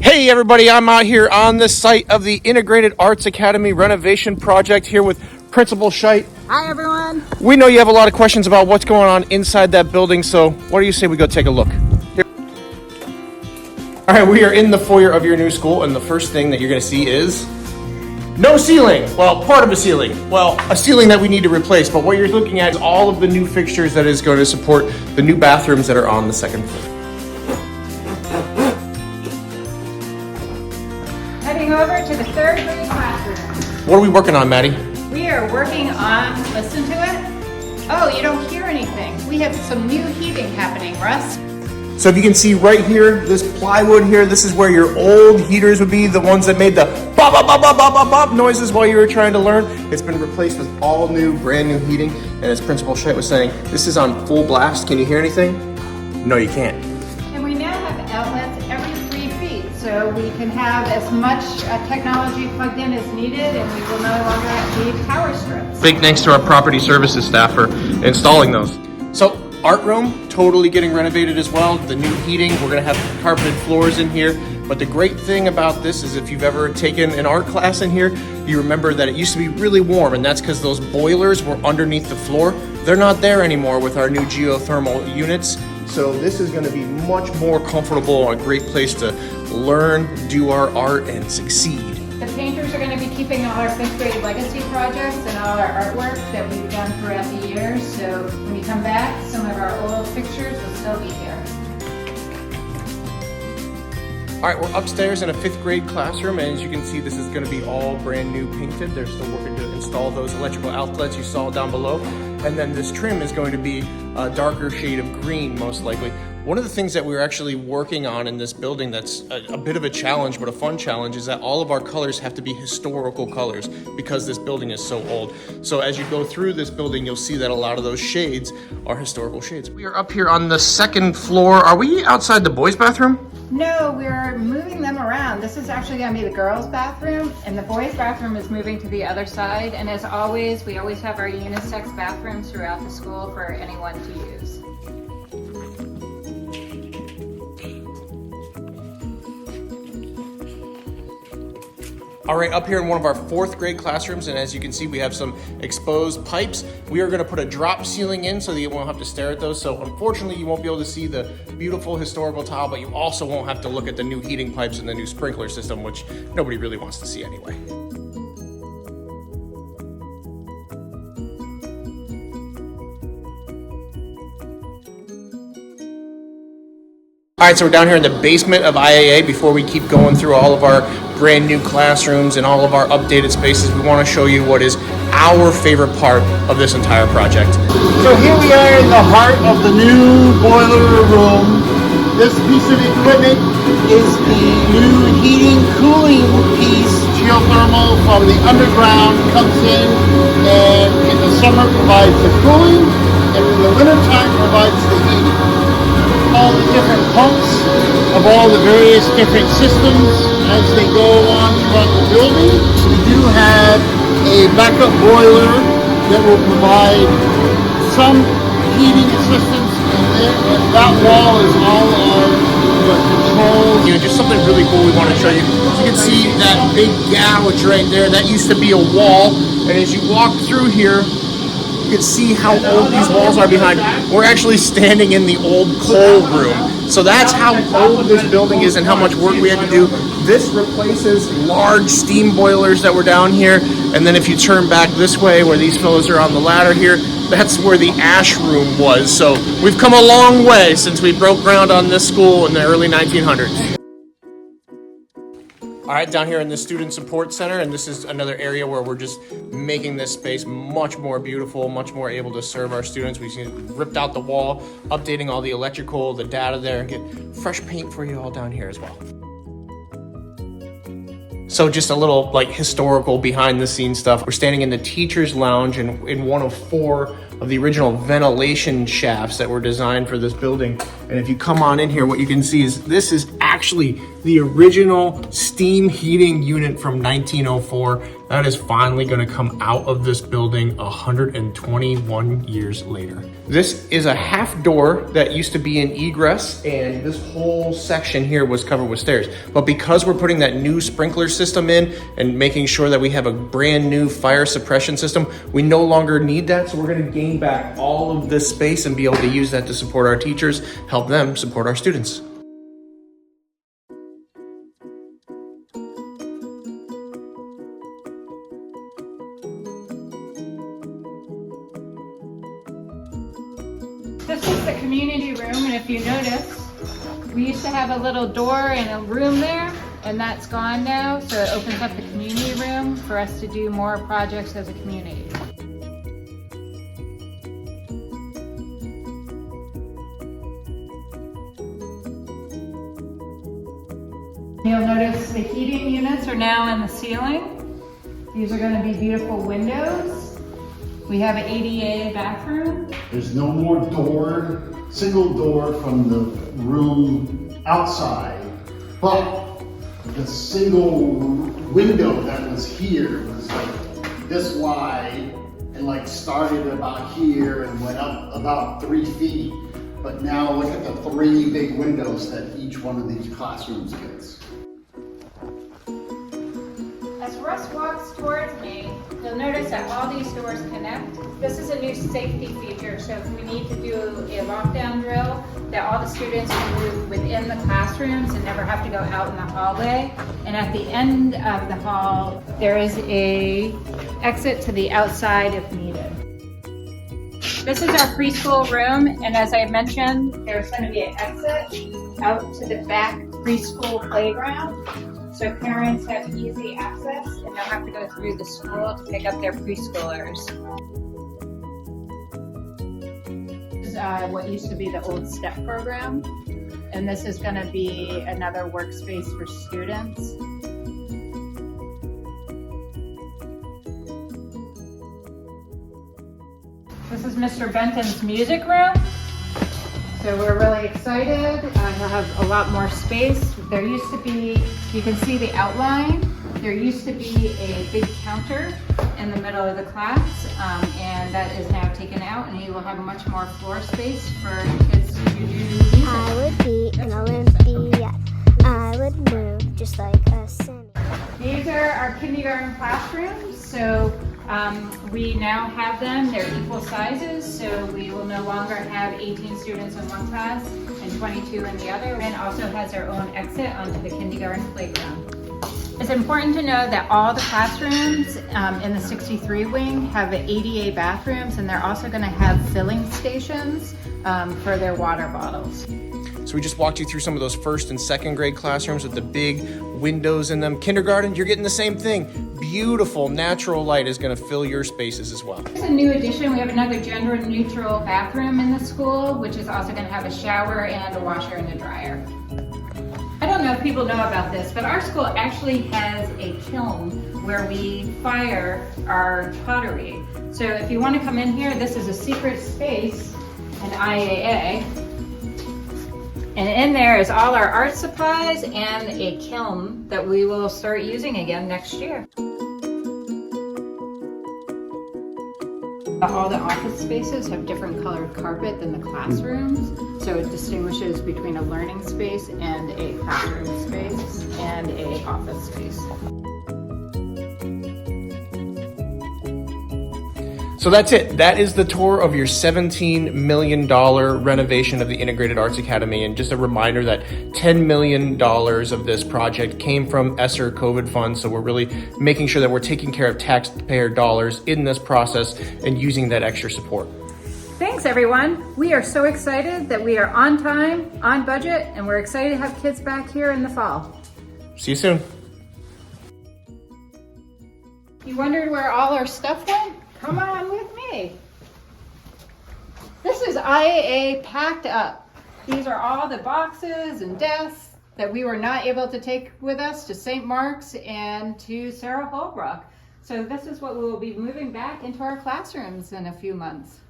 Hey everybody, I'm out here on the site of the Integrated Arts Academy renovation project here with Principal Scheit. Hi everyone. We know you have a lot of questions about what's going on inside that building, so what do you say we go take a look? Here. All right, we are in the foyer of your new school, and the first thing that you're gonna see is no ceiling. Well, part of a ceiling. Well, a ceiling that we need to replace, but what you're looking at is all of the new fixtures that is going to support the new bathrooms that are on the second floor. Heading over to the third grade classroom. What are we working on, Maddie? We are working on, listen to it. Oh, you don't hear anything. We have some new heating happening, Russ. So if you can see right here, this plywood here, this is where your old heaters would be, the ones that made the bop, bop, bop, bop, bop, bop, bop noises while you were trying to learn. It's been replaced with all new, brand new heating. And as Principal Scheit was saying, this is on full blast. Can you hear anything? No, you can't. And we now have outlets every 3 feet, so we can have as much technology plugged in as needed, and we will no longer need power strips. Big thanks to our property services staff for installing those. So art room, totally getting renovated as well. The new heating, we're gonna have carpeted floors in here. But the great thing about this is if you've ever taken an art class in here, you remember that it used to be really warm, and that's because those boilers were underneath the floor. They're not there anymore with our new geothermal units. So this is gonna be much more comfortable, a great place to learn, do our art, and succeed. The painters are going to be keeping all our 5th grade legacy projects and all our artwork that we've done throughout the years. So when you come back, some of our old pictures will still be here. All right, we're upstairs in a 5th grade classroom, and as you can see, this is gonna be all brand new painted. They're still working to install those electrical outlets you saw down below. And then this trim is going to be a darker shade of green, most likely. One of the things that we're actually working on in this building that's a bit of a challenge, but a fun challenge, is that all of our colors have to be historical colors because this building is so old. So as you go through this building, you'll see that a lot of those shades are historical shades. We are up here on the 2nd floor. Are we outside the boys' bathroom? No, we're moving them around. This is actually going to be the girls' bathroom, and the boys' bathroom is moving to the other side. And as always, we always have our unisex bathrooms throughout the school for anyone to use. All right, up here in one of our 4th grade classrooms, and as you can see, we have some exposed pipes. We are gonna put a drop ceiling in so that you won't have to stare at those. So unfortunately, you won't be able to see the beautiful historical tile, but you also won't have to look at the new heating pipes and the new sprinkler system, which nobody really wants to see anyway. All right, so we're down here in the basement of IAA. Before we keep going through all of our brand new classrooms and all of our updated spaces, we want to show you what is our favorite part of this entire project. So here we are in the heart of the new boiler room. This piece of equipment is the new heating cooling piece, geothermal from the underground, comes in the summer provides the cooling, and in the wintertime provides the heating. All the different pumps of all the various different systems as they go on throughout the building. We do have a backup boiler that will provide some heating assistance in there, and that wall is all of the controls. You know, just something really cool we want to show you. You can see that big gouge right there. That used to be a wall, and as you walk through here, you can see how old these walls are behind. We're actually standing in the old coal room. So that's how old this building is and how much work we had to do. This replaces large steam boilers that were down here. And then if you turn back this way where these fellows are on the ladder here, that's where the ash room was. So we've come a long way since we broke ground on this school in the early 1900s. All right, down here in the Student Support Center, and this is another area where we're just making this space much more beautiful, much more able to serve our students. We've ripped out the wall, updating all the electrical, the data there, and get fresh paint for you all down here as well. So just a little like historical behind the scenes stuff. We're standing in the teacher's lounge in one of 4 of the original ventilation shafts that were designed for this building. And if you come on in here, what you can see is this is actually the original steam heating unit from 1904. That is finally going to come out of this building 121 years later. This is a half door that used to be an egress, and this whole section here was covered with stairs. But because we're putting that new sprinkler system in and making sure that we have a brand new fire suppression system, we no longer need that. So we're going to gain back all of this space and be able to use that to support our teachers, help them support our students. This is the community room, and if you notice, we used to have a little door and a room there, and that's gone now, so it opens up the community room for us to do more projects as a community. You'll notice the heating units are now in the ceiling. These are going to be beautiful windows. We have an ADA bathroom. There's no more single door from the room outside, but the single window that was here was like this wide and like started about here and went up about 3 feet. But now look at the 3 big windows that each one of these classrooms gets. As Russ walks towards me, you'll notice that all these doors connect. This is a new safety feature, so if we need to do a lockdown drill, that all the students can move within the classrooms and never have to go out in the hallway. And at the end of the hall, there is an exit to the outside if needed. This is our preschool room, and as I mentioned, there's going to be an exit out to the back preschool playground. So parents have easy access and don't have to go through the school to pick up their preschoolers. This is what used to be the old STEP program. And this is going to be another workspace for students. This is Mr. Benton's music room. So we're really excited. He'll have a lot more space. There used to be, you can see the outline. There used to be a big counter in the middle of the class, and that is now taken out, and he will have much more floor space for kids to do music. I would be an Olympian. I would move just like a Cindy. These are our kindergarten classrooms. So we now have them, they're equal sizes, so we will no longer have 18 students in one class and 22 in the other, and also has their own exit onto the kindergarten playground. It's important to know that all the classrooms in the 63 wing have ADA bathrooms, and they're also going to have filling stations for their water bottles. So we just walked you through some of those 1st and 2nd grade classrooms with the big windows in them. Kindergarten, you're getting the same thing. Beautiful natural light is going to fill your spaces as well. It's a new addition. We have another gender neutral bathroom in the school, which is also going to have a shower and a washer and a dryer. I don't know if people know about this, but our school actually has a kiln where we fire our pottery. So if you want to come in here, this is a secret space, an IAA. And in there is all our art supplies and a kiln that we will start using again next year. All the office spaces have different colored carpet than the classrooms, so it distinguishes between a learning space and a classroom space and a office space. So that's it. That is the tour of your $17 million renovation of the Integrated Arts Academy. And just a reminder that $10 million of this project came from ESSER COVID funds. So we're really making sure that we're taking care of taxpayer dollars in this process and using that extra support. Thanks, everyone. We are so excited that we are on time, on budget, and we're excited to have kids back here in the fall. See you soon. You wondered where all our stuff went? Come on with me. This is IAA packed up. These are all the boxes and desks that we were not able to take with us to St. Mark's and to Sarah Holbrook. So this is what we will be moving back into our classrooms in a few months.